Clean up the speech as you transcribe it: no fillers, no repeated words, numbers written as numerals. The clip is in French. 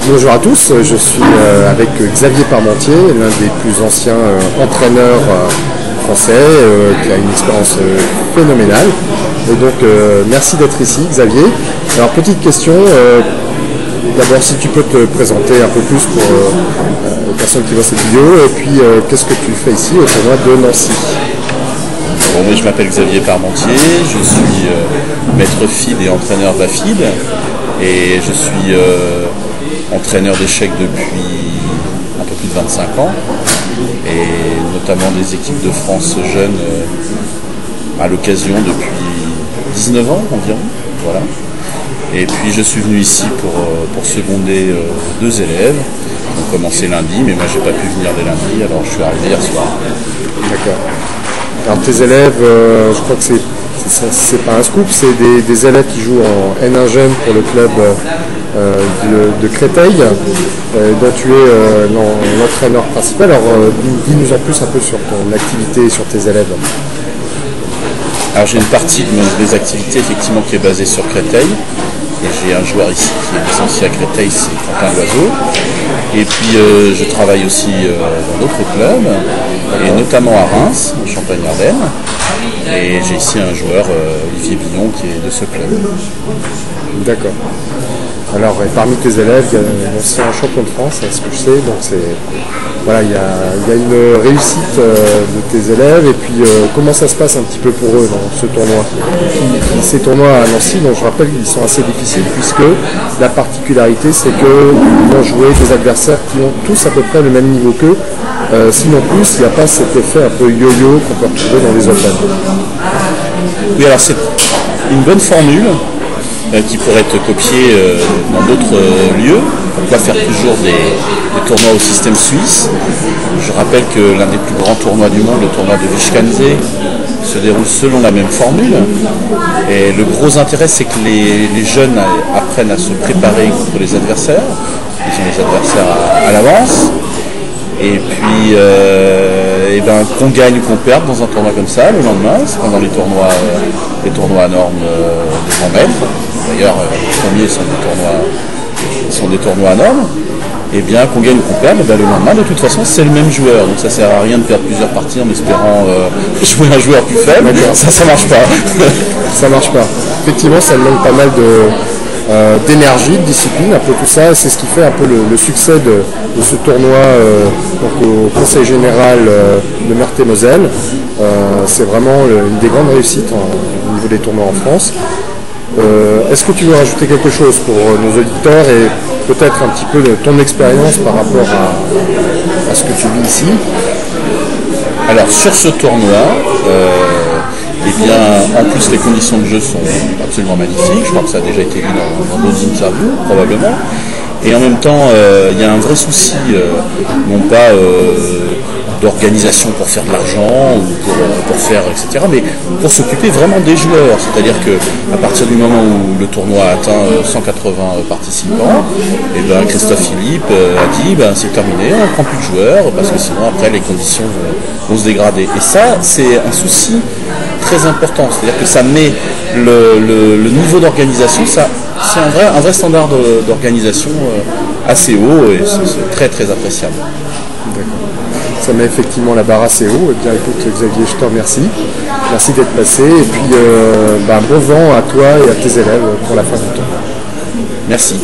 Bonjour à tous, je suis avec Xavier Parmentier, l'un des plus anciens entraîneurs français, qui a une expérience phénoménale. Et donc merci d'être ici Xavier. Alors petite question, d'abord si tu peux te présenter un peu plus pour les personnes qui voient cette vidéo, et puis qu'est-ce que tu fais ici au tournoi de Nancy? Bon, moi, je m'appelle Xavier Parmentier, je suis maître FIDE et entraîneur BAFIDE, et je suis entraîneur d'échecs depuis un peu plus de 25 ans, et notamment des équipes de France jeunes à l'occasion depuis 19 ans environ. Voilà. Et puis je suis venu ici pour seconder deux élèves. Ils ont commencé lundi, mais moi j'ai pas pu venir dès lundi, alors je suis arrivé hier soir. D'accord. Alors tes élèves, je crois que c'est pas un scoop, c'est des élèves qui jouent en N1 jeune pour le club de Créteil, dont tu es l'entraîneur principal. Alors dis-nous en plus un peu sur ton activité et sur tes élèves. Alors j'ai une partie de mes activités effectivement qui est basée sur Créteil. Et j'ai un joueur ici qui est licencié à Créteil, c'est Quentin Loiseau. Et puis je travaille aussi dans d'autres clubs, et notamment à Reims, en Champagne-Ardenne. Et j'ai ici un joueur, Olivier Billon, qui est de ce club. D'accord. Alors, parmi tes élèves, il y a l'ancien champion de France, c'est ce que je sais. Donc voilà, il y a une réussite de tes élèves. Et puis, comment ça se passe un petit peu pour eux dans ce tournoi? Ces tournois à Nancy, dont je rappelle qu'ils sont assez difficiles, puisque la particularité, c'est qu'ils vont jouer des adversaires qui ont tous à peu près le même niveau qu'eux. Sinon plus, il n'y a pas cet effet un peu yo-yo qu'on peut retrouver dans les Open. Oui, alors c'est une bonne formule qui pourrait être copiée dans d'autres lieux. Pourquoi faire toujours des tournois au système suisse? Je rappelle que l'un des plus grands tournois du monde, le tournoi de Vischkanze, se déroule selon la même formule. Et le gros intérêt, c'est que les jeunes apprennent à se préparer contre les adversaires. Ils ont les adversaires à l'avance. Et puis, qu'on gagne ou qu'on perde dans un tournoi comme ça, le lendemain, c'est pendant les tournois à normes de 100 mètres. D'ailleurs, les premiers sont des tournois à normes. Et bien, qu'on gagne ou qu'on perde, le lendemain, de toute façon, c'est le même joueur. Donc ça sert à rien de perdre plusieurs parties en espérant jouer un joueur plus faible. Ça marche pas. Ça marche pas. Effectivement, ça demande pas mal d'énergie, de discipline, un peu tout ça. C'est ce qui fait un peu le succès de ce tournoi au Conseil général de Meurthe-et-Moselle. C'est vraiment une des grandes réussites au niveau des tournois en France. Est-ce que tu veux rajouter quelque chose pour nos auditeurs et peut-être un petit peu de ton expérience par rapport à ce que tu vis ici? Alors sur ce tournoi, en plus les conditions de jeu sont absolument magnifiques. Je crois que ça a déjà été vu dans d'autres interviews probablement. Et en même temps, il y a un vrai souci, non pas d'organisation pour faire de l'argent ou pour faire etc., mais pour s'occuper vraiment des joueurs. C'est-à-dire qu'à partir du moment où le tournoi a atteint 180 participants, et Christophe Philippe a dit c'est terminé, on ne prend plus de joueurs parce que sinon après les conditions vont se dégrader. Et ça, c'est un souci très important. C'est-à-dire que ça met le niveau d'organisation, c'est un vrai standard d'organisation assez haut, et c'est très très appréciable. D'accord. Ça met effectivement la barre assez haut. Eh bien écoute Xavier, je te remercie. Merci d'être passé. Et puis bon vent à toi et à tes élèves pour la fin du tournoi. Merci.